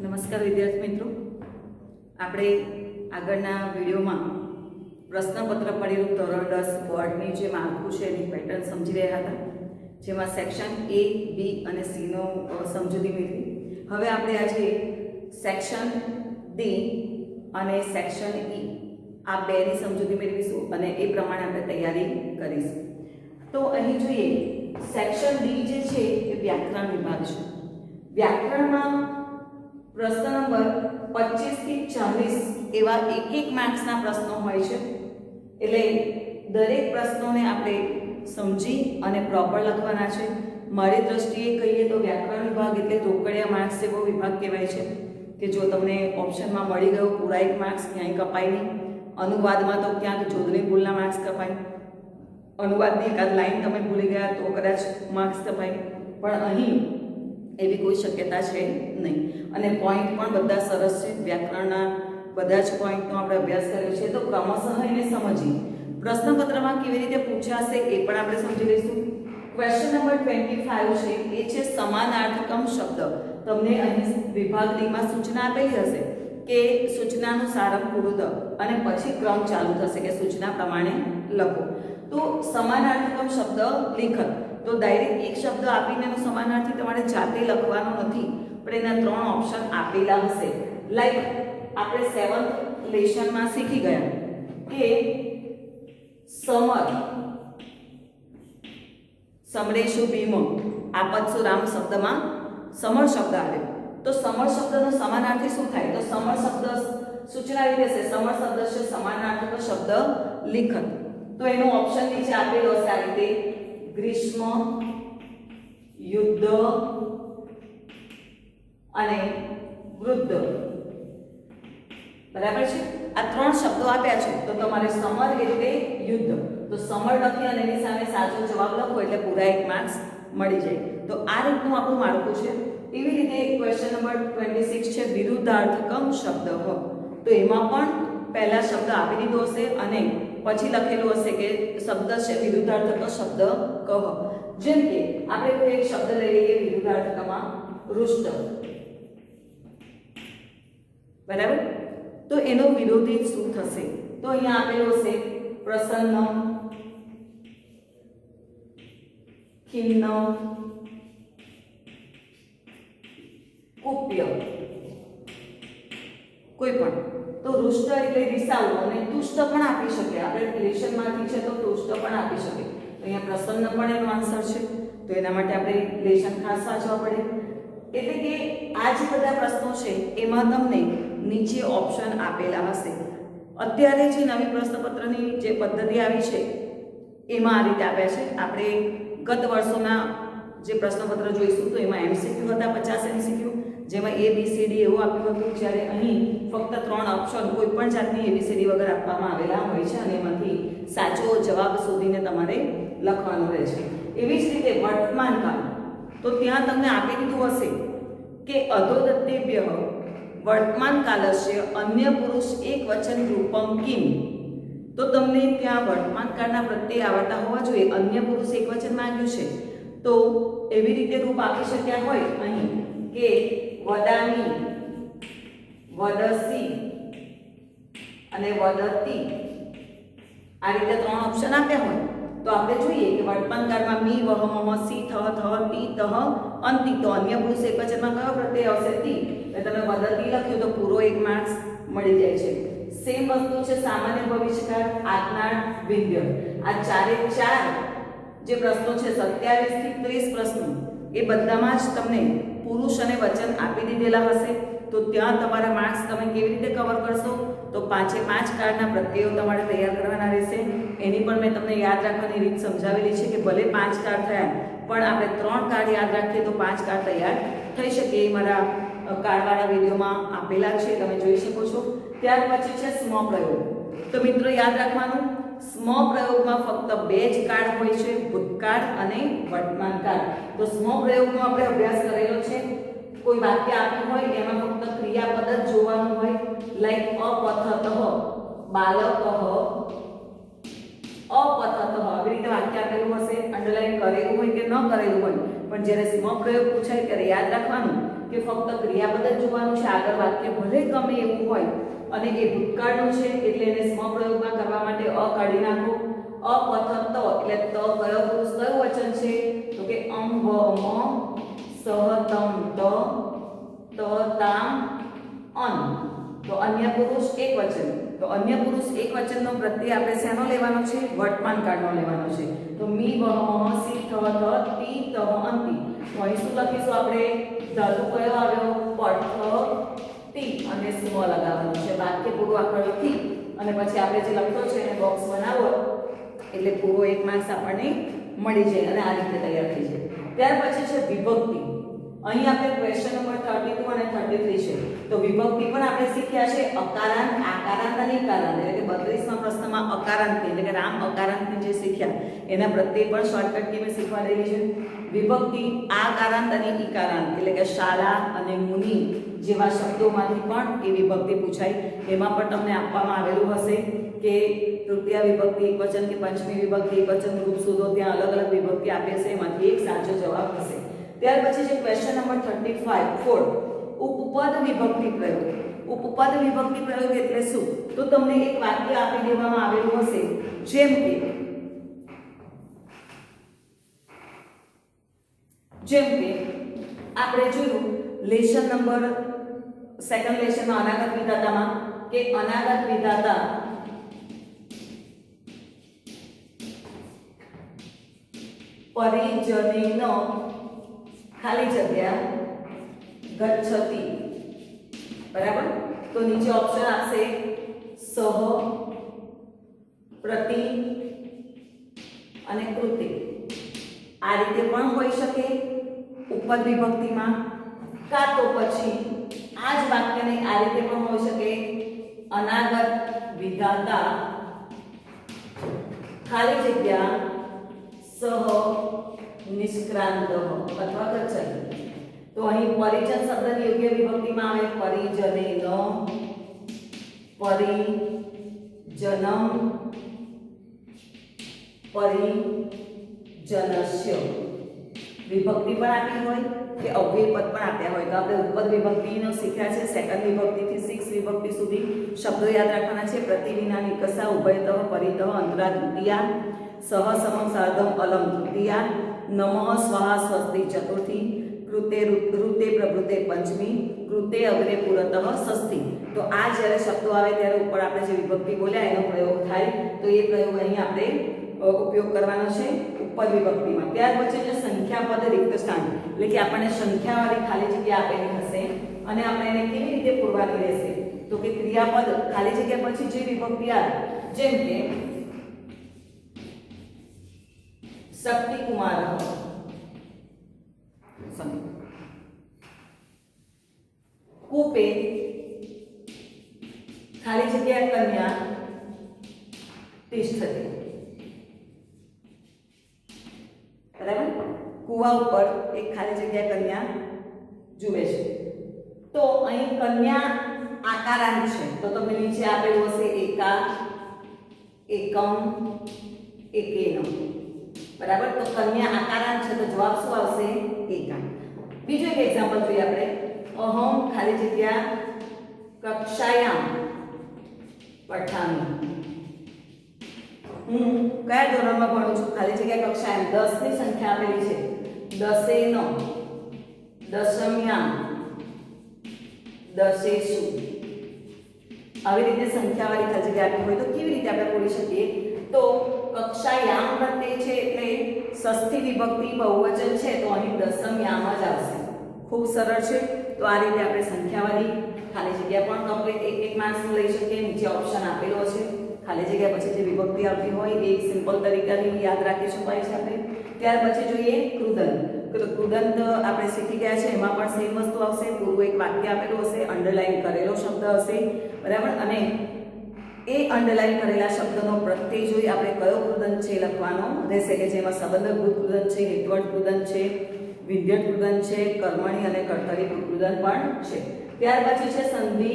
નમસ્કાર વિદ્યાર્થી મિત્રો, આપણે આગળના વિડીયોમાં પ્રશ્નપત્ર પરિરૂપ ધોરણ 10 બોર્ડની જે માળખું છે એની પેટર્ન સમજી રહ્યા હતા, જેમાં સેક્શન A, B અને C નો સમજૂતી મેળવી. હવે આપણે આજે સેક્શન D અને સેક્શન E આ બેની સમજૂતી મેળવીશું અને એ પ્રમાણે આપણે તૈયારી કરીશું. તો અહીં જોઈએ, સેક્શન D જે છે એ વ્યાકરણ વિભાગ છે. વ્યાકરણમાં પ્રશ્ન નંબર 25 થી 40 એવા એક માર્ક્સના પ્રશ્નો હોય છે. એટલે દરેક પ્રશ્નોને આપણે સમજી અને પ્રોપર લખવાના છે. મારી દ્રષ્ટિએ કહીએ તો વ્યાકરણ વિભાગ એટલે રોકડિયા માર્ક્સ જેવો વિભાગ કહેવાય છે કે જો તમને ઓપ્શનમાં મળી ગયો પૂરા 1 માર્ક્સ ક્યાંય કપાય નહીં. અનુવાદમાં તો ક્યાંક જોડણી ભૂલના માર્ક્સ કપાય, અનુવાદની એકાદ લાઈન તમે ભૂલી ગયા તો કદાચ માર્ક્સ કપાય, પણ અહીં એવી કોઈ શક્યતા છે નહીં. અને પોઈન્ટ પણ બધા સરસ છે. વ્યાકરણના બધા જ પોઈન્ટનો આપણે અભ્યાસ કર્યો છે. તો ક્રમશઃ એને સમજી પ્રશ્નપત્રમાં કેવી રીતે પૂછાશે એ પણ આપણે સમજી લઈશું. ક્વેશ્ચન નંબર 25 છે, એ છે સમાનાર્થકમ શબ્દ. તમને અહીં વિભાગ ડીમાં સૂચના આપેલી હશે કે સૂચનાનું સારંગ પૂરું દ અને પછી ક્રમ ચાલુ થશે કે સૂચના પ્રમાણે લખો. તો સમાનાર્થકમ શબ્દ લેખક, તો ડાયરેક્ટ એક શબ્દ આપીને એનો સમાનાર્થી તમારે જાતે લખવાનો નથી, પણ એના 3 ઓપ્શન આપેલા હશે. લાઈક આપણે 7th લેશનમાં શીખી ગયા કે સમર, સમરેશુ ભીમ, આપત્સુ રામ શબ્દમાં સમર શબ્દ આવ્યો. તો સમર શબ્દનો સમાનાર્થી શું થાય? તો સમર શબ્દ સૂચના આવી દેશે, સમર શબ્દ છે સમાનાર્થક શબ્દ લેખક. તો એનો ઓપ્શન નીચે આપેલો હશે આ રીતે: ગ્રીષ્મ, યુદ્ધ અને વૃદ્ધ. બરાબર છે? આ 3 શબ્દો આપ્યા છે. તો તમારે સમર એટલે યુદ્ધ, તો સમર લખી અને એની સામે સાચો જવાબ લખો એટલે પૂરા 1 માર્ક્સ મળી જાય. તો આ રીતનું આપણું માળખું છે. એવી રીતે ક્વેશ્ચન નંબર 26 છે વિરુદ્ધાર્થકમ શબ્દ. તો એમાં પણ પહેલા શબ્દ આપી દીધો હશે અને પછી લખેલું હશે કે શબ્દ છે વિરુદ્ધાર્થક શબ્દ કહો. જેમ કે આપણે કોઈ એક શબ્દ લઈ લઈએ વિરુદ્ધાર્થકમાં, રુષ્ટ. બરાબર? તો એનો વિરોધી શું થશે? તો અહીંયા આપેલું હશે પ્રસન્ન, ખિન્ન, કુપ્ય, કોઈ પણ. તો રુષ્ટ એટલે રિસાવું અને તુષ્ટ પણ આપી શકે. આપણે લેશનમાંથી છે તો તુષ્ટ પણ આપી શકે. તો અહીંયા પ્રસન્ન પણ એનો આન્સર છે. તો એના માટે આપણે લેશન ખાસ વાંચવા પડે. એટલે કે આ જે બધા પ્રશ્નો છે એમાં તમને નીચે ઓપ્શન આપેલા હશે. અત્યારે જે નવી પ્રશ્નપત્રની જે પદ્ધતિ આવી છે એમાં આ રીતે આપ્યા છે. આપણે ગત વર્ષોના જે પ્રશ્નપત્ર જોઈશું તો એમાં MCQ હતા 50 MCQ, જેમાં ABCD એવું આપ્યું હતું, જ્યારે અહીં ફક્ત 3 ઓપ્શન કોઈ પણ જાતની ABCD વગર આપવામાં આવેલા હોય છે અને એમાંથી સાચો જવાબ શોધીને તમારે લખવાનો રહે છે. એવી જ રીતે વર્તમાન કાળ, તો ત્યાં તમને આપી દીધું હશે કે અધોદત્તેભ્ય વર્તમાન કાલસ્ય અન્ય પુરુષ એકવચન રૂપમ કિમ. તો તમને ત્યાં વર્તમાન કાળના પ્રત્યય આવડતા હોવા જોઈએ. અન્ય પુરુષ એકવચન માંગ્યું છે તો એવી રીતે રૂપ આપી શક્યા હોય અહીં કે વદામી, વદસી અને વદતી. આ રીતે 3 ઓપ્શન આપ્યા હોય તો આપણે જોઈએ કે વર્તમાન કાળમાં મી, વહ, મહ, સી, થહ, થહ, તી, તહ, અંતિ. તો અન્ય પુરુષ એકવચનમાં કયો પ્રત્યય આવશે? તી. એટલે તમે વદતી લખ્યું તો પૂરો 1 માર્ક્સ મળી જાય છે. સેમ વસ્તુ છે સામાન્ય ભવિષ્યકાળ, આજ્ઞાળ, વિદ્ય. આ 4 જે પ્રશ્નો છે 27 થી 30 પ્રશ્નો, એ બધામાં જ તમને પુરુષ અને વચન આપી દીધેલા હશે. તો ત્યાં તમારા માર્ક્સ તમે કેવી રીતે કવર કરશો? તો 5 કાળના પ્રત્યયો તમારે તૈયાર કરવાના રહેશે. એની પણ મેં તમને યાદ રાખવાની રીત સમજાવેલી છે કે ભલે 5 કાળ થયા પણ આપણે 3 કાળ યાદ રાખીએ તો 5 કાળ તૈયાર થઈ શકે. એ મારા કાળવાળા વિડીયોમાં આપેલા છે, તમે જોઈ શકો છો. ત્યાર પછી છે સ્મ પ્રયોગ. તો મિત્રો યાદ રાખવાનું, સ્મ પ્રયોગમાં ફક્ત 2 જ કાળ હોય છે, ભૂતકાળ અને વર્તમાન કાળ. તો સ્મ પ્રયોગનો આપણે અભ્યાસ કરેલો છે. કોઈ વાક્ય આપ્યું હોય એમાં ફક્ત ક્રિયાપદ જ જોવાનું હોય. લાઈક અપથતઃ બાલકઃ, અપથતઃ. આવી રીતે વાક્ય આપેલું હશે, અંડરલાઈન કરેલું હોય કે ન કરેલું હોય, પણ જ્યારે સ્મ પ્રયોગ પૂછાય ત્યારે યાદ રાખવાનું કે ફક્ત ક્રિયાપદ જ જોવાનું છે, આગળ વાક્ય ભલે ગમે એવું હોય અને એ ભૂતકાળનું છે એટલે એને સ્વપ્રયોગમાં કરવા માટે અ કાઢી નાખો. અપથત એટલે ત કયો પુરુષ કયું વચન છે તો કે અમ વ મ સહ તમ ત તામ અન. તો અન્ય પુરુષ એક વચન. તો અન્ય પુરુષ એક વચનનો પ્રત્યય આપણે શેનો લેવાનો છે? વર્તમાન કાળનો લેવાનો છે. તો મી વહ મહ સી થ થ તી તહ અંતિ. તો અહીં શું લખીશું આપણે? ધાતુ કયો આવ્યો? પઠ તી અને સ્મ લગાવવાનું છે. વાક્ય પૂરું આખર લખી અને પછી આપણે જે લખ્યો છે એને બોક્સ બનાવો એટલે પૂરો 1 માર્ક્સ આપણને મળી જાય અને આ રીતે તૈયાર થઈ જાય. ત્યાર પછી છે વિભક્તિ. અહીં આપણે ક્વેશ્ચન નંબર 32 અને 33 છે. તો વિભક્તિ પણ આપણે શીખ્યા છે અકારાંત, આકારાંત અને ઇકારાંત. એટલે કે 32મા પ્રશ્નમાં અકારાંત એટલે કે રામ અકારાંત જે શીખ્યા એના પ્રત્યે પણ શોર્ટકટ કી મેં શીખવાડેલી છે. વિભક્તિ આકારાંત અને ઇકારાંત એટલે કે શાળા અને મુનિ જેવા શબ્દોમાંથી પણ એ વિભક્તિ પૂછાય. એમાં પણ તમને આપવામાં આવેલું હશે કે તૃતીય વિભક્તિ, એકવચન કે પંચમી વિભક્તિ, એકવચન રૂપ શોધો. ત્યાં અલગ અલગ વિભક્તિ આપે છે, એમાંથી એક સાચો જવાબ હશે. ત્યાર પછી છે ક્વેશ્ચન નંબર 35 ઉપપદ વિભક્તિ પ્રયોગ. ઉપપદ વિભક્તિ પ્રયોગ એટલે શું? તો તમને એક વાક્ય આપી દેવામાં આવેલું હશે જેમ કે આપણે જોયું લેશન નંબર સેકન્ડ લેશનમાં અનાગત વિધાતામાં કે અનાગત વિધાતા પરિજનેનો ખાલી જગ્યા ગચ્છતિ. બરાબર? તો નીચે ઓપ્શન આપશે સહ, પ્રતિ અને કૃતિ. આ રીતે પણ હોઈ શકે ઉપપદ વિભક્તિમાં, કાં તો પછી આ જ વાક્યને આ રીતે પણ હોઈ શકે અનાગત વિધાતા ખાલી જગ્યા સહ નિષ્ક્રાંત અથવા ગચ્છતિ. તો અહીં પરિજન શબ્દની યોગ્ય વિભક્તિમાં આવે પરિજનેનો, પરિજનમ, પરિજનસ્ય. વિભક્તિ પણ આપી હોય કે અવ્યય પદ પણ આપ્યા હોય. તો આપણે ઉપપદ વિભક્તિનો શીખ્યા છે. સેકન્ડ વિભક્તિથી 6 વિભક્તિ સુધી શબ્દો યાદ રાખવાના છે. પ્રતિવિના, નિકષા, ઉભયતઃ, પરિતઃ, અંતરા, દ્વિતીયા, સહ, સમમ, સાર્ધમ, અલમ તૃતીયા, નમઃ, સ્વાહા, સ્વસ્તિ ચતુર્થી, કૃતે, ઋતે, પ્રભૃતે પંચમી, કૃતે, અગ્રે, પુરતઃ, ષષ્ઠી. તો આ જ્યારે શબ્દો આવે ત્યારે ઉપર આપણે જે વિભક્તિ બોલ્યા એનો પ્રયોગ થાય. તો એ પ્રયોગ અહીં આપણે ઉપયોગ કરવાનો છે ઉપપદ વિભક્તિમાં. ત્યાર પછી છે સંખ્યાપદ રિક્ત સ્થાન. એટલે કે આપણને સંખ્યાવાળી ખાલી જગ્યા આપેલી હશે અને આપણે એને કેવી રીતે પૂરવાની રહેશે? તો કે ક્રિયાપદ ખાલી જગ્યા પછી જે વિભક્તિ આવે જેમ કે શક્તિકુમાર, કૂપે ખાલી જગ્યા કન્યા તિષ્ઠતિ. બરાબર? કુવા ઉપર એક ખાલી જગ્યા કન્યા જુએ છે. તો અહીં કન્યા આકારાંત છે. તો તમને નીચે આપેલું હશે એકા, એકમ, એકેનમ. બરાબર? તો કન્યા આકારાંત છે તો જવાબ શું આવશે? એકા. બીજું એક એક્ઝામ્પલ જોઈએ આપણે. અહમ ખાલી જગ્યા કક્ષાયામ પઠામી. હું કયા ધોરણમાં ભણું છું? ખાલી જગ્યા કક્ષાયામ. 10 ની સંખ્યા આપેલી છે. દસેન, દશમ્યામ, દશેષુ. આવી રીતે સંખ્યાવાળી ખાલી જગ્યા આપી હોય તો કેવી રીતે આપણે બોલી શકીએ? તો કક્ષાયામ પ્રત્યય છે એટલે ષષ્ઠી વિભક્તિ બહુવચન છે તો અહીં દશમ્યામ જ આવશે. ખૂબ સરળ છે. તો આ રીતે આપણે સંખ્યાવાળી ખાલી જગ્યા પણ કમ્પ્લીટ એક માર્ક્સ લઈ શકીએ. નીચે ઓપ્શન આપેલો છે. ખાલી જગ્યા પછી જે વિભક્તિ આવતી હોય એ એક સિમ્પલ તરીકાથી યાદ રાખી શકાય છે આપણે. ત્યાર પછી જોઈએ કૃદંત. કૃદંત આપણે શીખી ગયા છે. એમાં પણ સેમ વસ્તુ આવશે. પૂરું એક વાક્ય આપેલું હશે, અંડરલાઈન કરેલો શબ્દ હશે. બરાબર? અને એ અંડરલાઈન કરેલા શબ્દનો પ્રત્યય જોઈ આપણે કયો કૃદંત છે લખવાનો રહેશે કે જેમાં સંબંધભૂત કૃદંત છે, હેતવર્ત કૃદંત છે, વિધેય કૃદંત છે, કર્મણી અને કર્તરી કૃદંત પણ છે. ત્યાર પછી છે સંધિ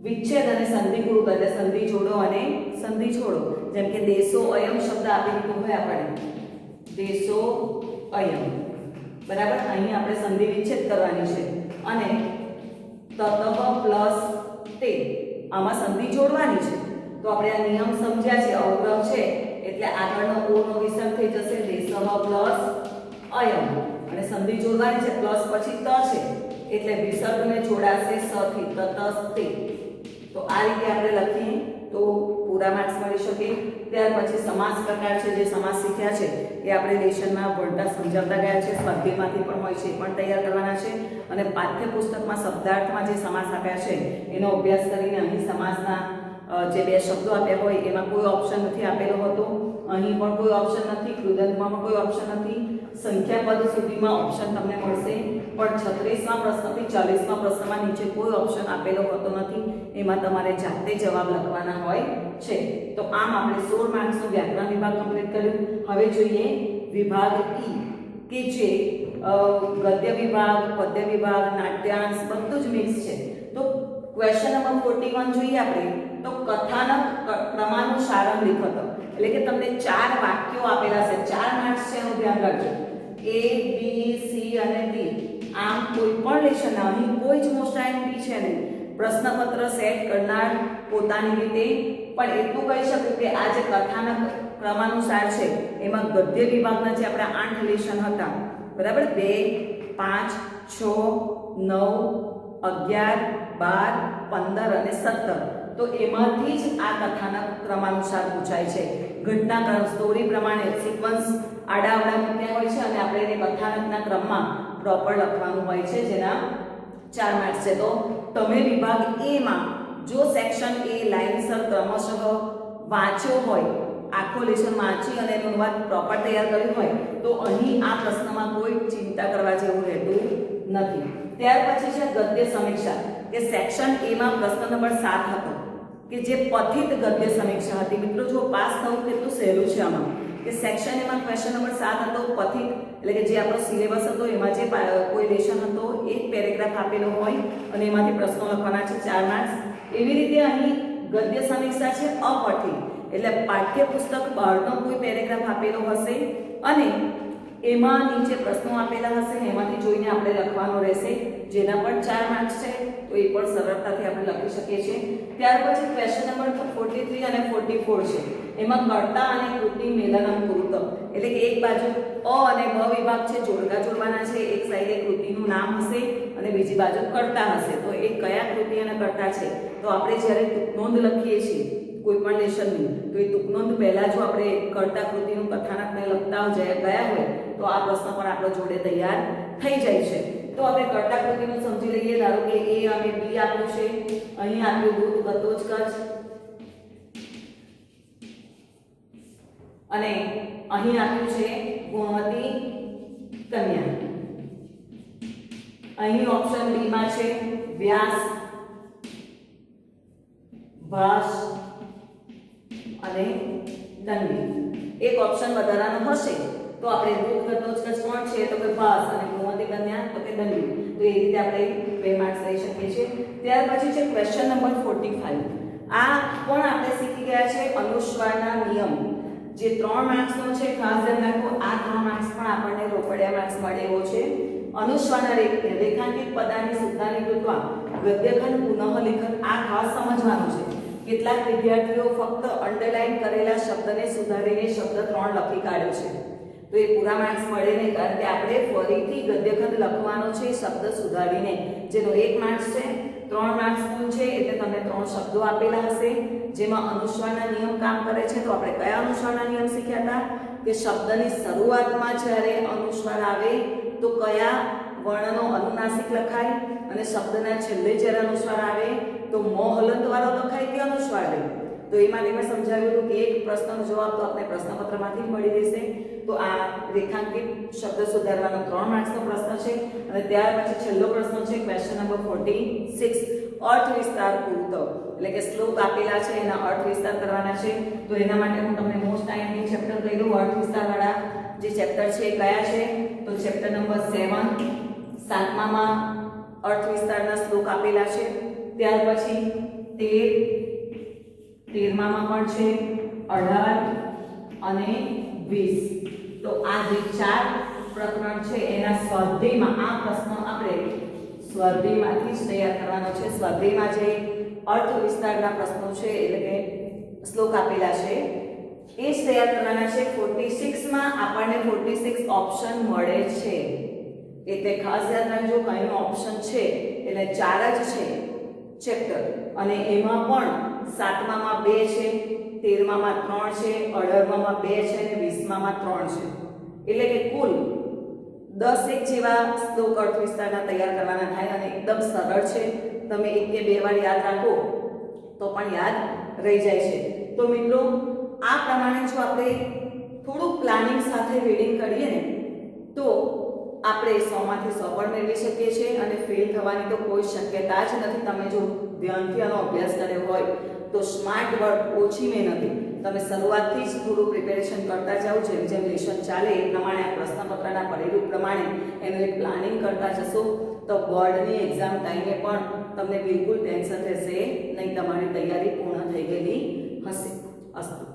વિચ્છેદ અને સંધિ ગુરુક એટલે સંધિ જોડો અને સંધિ છોડો. જેમ કે દેશો અયમ શબ્દ આપી દીધો હોય આપણે દેશો અયમ. બરાબર. અહીં આપણે સંધિ વિચ્છેદ કરવાની છે અને તતઃ પ્લસ તે આમાં સંધિ જોડવાની છે. તો આપણે આ નિયમ સમજ્યા છે. અવગ્રહ છે એટલે આગળનો ઓ નો વિસર્ગ થઈ જશે દેશઃ પ્લસ અયમ અને સંધિ જોડવાની છે પ્લસ પછી ત છે એટલે વિસર્ગને જોડાશે સ થી તતસ્તે. તો આ રીતે આપણે લખીએ તો પૂરા માર્ક્સ મળી શકે. ત્યાર પછી સમાસ પ્રકાર છે, જે સમાસ શીખ્યા છે એ આપણે લેશનમાં ભણતા સમજાવતા ગયા છે. સ્વાધ્યાયમાંથી પણ હોય છે, એ પણ તૈયાર કરવાના છે અને પાઠ્યપુસ્તકમાં શબ્દાર્થમાં જે સમાસ આપ્યા છે એનો અભ્યાસ કરીને અહીં સમાસના જે બે શબ્દો આપ્યા હોય એમાં કોઈ ઓપ્શન નથી આપેલો હોતો. અહીં પણ કોઈ ઓપ્શન નથી, કૃદંતમાં પણ કોઈ ઓપ્શન નથી. સંખ્યાપદ સુધીમાં ઓપ્શન તમને મળશે પણ 36મા પ્રશ્નથી 40મા પ્રશ્નમાં નીચે કોઈ ઓપ્શન આપેલો હોતો નથી. એમાં તમારે જાતે જવાબ લખવાના હોય છે. તો આમ આપણે 16 માર્ક્સનો વ્યાકરણ વિભાગ કમ્પ્લીટ કર્યું. હવે જોઈએ વિભાગ ઈ કે જે ગદ્ય વિભાગ, પદ્ય વિભાગ, નાટ્યાંશ બધું જ મિક્સ છે. તો ક્વેશ્ચન નંબર 41 જોઈએ આપણે તો કથાનક ક્રમાનુસારમ લિખત, એટલે કે તમને 4 વાક્યો આપેલા છે. 4 માર્ક્સ છે એનું ધ્યાન રાખજો. A B C અને D. આમ કોઈ પણ લેશન અહીં કોઈ જ મોસ્ટ આઈએમપી છે નહીં. પ્રશ્નપત્ર સેટ કરનાર પોતાની રીતે પણ એટલું કહી શકું કે આ જે કથાનક ક્રમાનુસાર છે એમાં ગદ્ય વિભાગના જે આપણા 8 લેશન હતા, બરાબર, 2 5 6 9 11 12 15 અને 17, તો એમાંથી જ આ કથાનક ક્રમાનુસાર પૂછાય છે. ઘટનાક્રમ સ્ટોરી પ્રમાણે સિક્વન્સ આડાઅવળા મૂક્યા હોય છે અને આપણે એને કથાનકના ક્રમમાં પ્રોપર લખવાનું હોય છે, જેના 4 માર્ક્સ છે. તો તમે વિભાગ એ માં જો સેક્શન એ લાઇનસર ક્રમશઃ વાંચ્યો હોય, આખો લેશન વાંચી અને એનું અનુવાદ પ્રોપર તૈયાર કર્યું હોય તો અહીં આ પ્રશ્નમાં કોઈ ચિંતા કરવા જેવું રહેતું નથી. ત્યાર પછી છે ગદ્ય સમીક્ષા, કે સેક્શન એ માં પ્રશ્ન નંબર 7 હતો કે જે પઠિત ગદ્ય સમીક્ષા હતી. મિત્રો જો પાસ થવું કેટલું સહેલું છે આમાં, કે સેક્શન એમાં ક્વેશ્ચન નંબર 7 હતો પઠિત, એટલે કે જે આપણો સિલેબસ હતો એમાં જે કોઈ લેશન હતો એક પેરેગ્રાફ આપેલો હોય અને એમાંથી પ્રશ્નો લખવાના છે 4 માર્ક્સ. એવી રીતે અહીં ગદ્ય સમીક્ષા છે અપઠિત, એટલે પાઠ્યપુસ્તક બહારનો કોઈ પેરેગ્રાફ આપેલો હશે અને એમાં નીચે પ્રશ્નો આપેલા હશે, એમાંથી જોઈને આપણે લખવાનો રહેશે, જેના પણ 4 માર્ક્સ છે. તો એ પણ સરળતાથી આપણે લખી શકીએ છીએ. ત્યાર પછી ક્વેશ્ચન નંબર 43 અને 44 છે. એમાં કર્તા અને કૃતિ મેલનમ કૃત, એટલે કે એક બાજુ અ અને બ વિભાગ છે, જોડકા જોડવાના છે. એક સાઈડે કૃતિનું નામ હશે અને બીજી બાજુ કર્તા હશે. તો એ કયા કૃતિ અને કર્તા છે, તો આપણે જ્યારે નોંધ લખીએ છીએ કોઈ પણ લેશનની, તો એ તુકનોંધ પહેલા જો આપણે કર્તા કૃતિનું કથાનકને લખતા ગયા હોય તો આ પ્રશ્ન પણ આપણો જોડે તૈયાર થઈ જાય છે. તો આપણે કર્તા કૃતિનું સમજી લઈએ. ધારો કે A અને B આપ્યું છે, અહીં આપ્યું દૂધ ગતોજ કચ્છ અને અહીં આપ્યું છે ગુણવતી કન્યા. અહીં ઓપ્શન B માં છે વ્યાસ, ભાસ અને દંડી. એક ઓપ્શન વધારાનો હશે તો આપણે દૂધ ગતોજ કચ્છ કોણ છે તો કે ભાસ અને ગુણવતી કન્યા તો કે દંડી. તો એ રીતે આપણે 2 માર્ક્સ લઈ શકીએ છીએ. ત્યાર પછી છે ક્વેશ્ચન નંબર 45. આ પણ આપણે શીખી ગયા છે અનુસ્વારના નિયમ, જે 3 માર્ક્સનો છે. ખાસ ધ્યાન રાખો, આ 3 માર્ક્સ પણ આપણને રોકડિયા માર્ક્સ મળે એવો છે. અનુસ્વારના રેખાંકિત પદાની સુધારી કૃત્વા ગદ્યખંડ પુનઃ લેખન, આ ખાસ સમજવાનું છે. કેટલાક વિદ્યાર્થીઓ ફક્ત અંડરલાઈન કરેલા શબ્દને સુધારીને શબ્દ 3 લખી કાઢ્યો છે, તો એ પૂરા માર્ક્સ મળે નહીં, કારણ કે આપણે ફરીથી ગદ્યખંડ લખવાનો છે શબ્દ સુધારીને, જેનો 1 માર્ક્સ છે. 3 માર્ક્સ કુલ છે એટલે તમને 3 શબ્દો આપેલા હશે જેમાં અનુસ્વારના નિયમ કામ કરે છે. તો આપણે કયા અનુસ્વારના નિયમ શીખ્યા હતા કે શબ્દની શરૂઆતમાં જ્યારે અનુસ્વાર આવે તો કયા વર્ણનો અનુનાસિક લખાય અને શબ્દના છેલ્લે જ્યારે અનુસ્વાર આવે તો મ હલંત વાળો લખાય કે અનુસ્વાર લે. તો એ માટે મેં સમજાવ્યું કે એક પ્રશ્નનો જવાબ તો આપણે પ્રશ્નપત્રમાંથી મળી રહેશે. તો આ રેખાંકિત શબ્દ સુધારવાનો 3 માર્ક્સનો પ્રશ્ન છે. અને ત્યાર પછી છેલ્લો પ્રશ્ન છે ક્વેશ્ચન નંબર 46, અર્થ વિસ્તાર પૂરતો, એટલે કે શ્લોક આપેલા છે એના અર્થ વિસ્તાર કરવાના છે. તો એના માટે હું તમને મોસ્ટ આઈએમપી ચેપ્ટર કહી દઉં. અર્થ વિસ્તાર વાળા જે ચેપ્ટર છે એ કયા છે તો ચેપ્ટર નંબર 7, 7મામાં અર્થ વિસ્તારના શ્લોક આપેલા છે. ત્યાર પછી 13મામાં પણ છે, 18 અને 20. તો આ જે 4 પ્રકરણ છે એના સ્વાધ્યાયમાં આ પ્રશ્ન આપણે સ્વાધ્યાયમાંથી જ તૈયાર કરવાનો છે. સ્વાધ્યાયમાં જે અર્થ વિસ્તારના પ્રશ્નો છે એટલે કે શ્લોક આપેલા છે એ જ તૈયાર કરવાના છે. 46 માં આપણને 46 ઓપ્શન મળે છે એટલે ખાસ યાદ રાખજો કયો ઓપ્શન છે એટલે 4 જ છે ચેપ્ટર અને એમાં પણ 7મામાં 2 છે, 13મામાં 3 છે, 18મામાં 2 છે અને 20મામાં 3 છે એટલે કે કુલ 10 એક જેવા શ્લોક અર્થ વિસ્તારના તૈયાર કરવાના થાય અને એકદમ સરળ છે. તમે એક કે બે વાર યાદ રાખો તો પણ યાદ રહી જાય છે. તો મિત્રો આ પ્રમાણે જો આપણે થોડુંક પ્લાનિંગ સાથે રીડિંગ કરીએ ને તો આપણે 100 માંથી 100 પણ મેળવી શકીએ છીએ અને ફેલ થવાની તો કોઈ શક્યતા જ નથી. તમે જો ધ્યાનથી આનો અભ્યાસ કર્યો હોય તો સ્માર્ટ વર્ક ઓછી મહેનતી તમે શરૂઆતથી જ થોડું પ્રિપેરેશન કરતા જાઓ. જેમ જેમ લેશન ચાલે એ પ્રમાણે આ પ્રશ્નપત્રના પરિરૂપ પ્રમાણે એનું એક પ્લાનિંગ કરતા જશો તો બોર્ડની એક્ઝામ ટાઈમે પણ તમને બિલકુલ ટેન્શન રહેશે નહીં. તમારી તૈયારી પૂર્ણ થઈ ગયેલી હશે. અસ્તુ.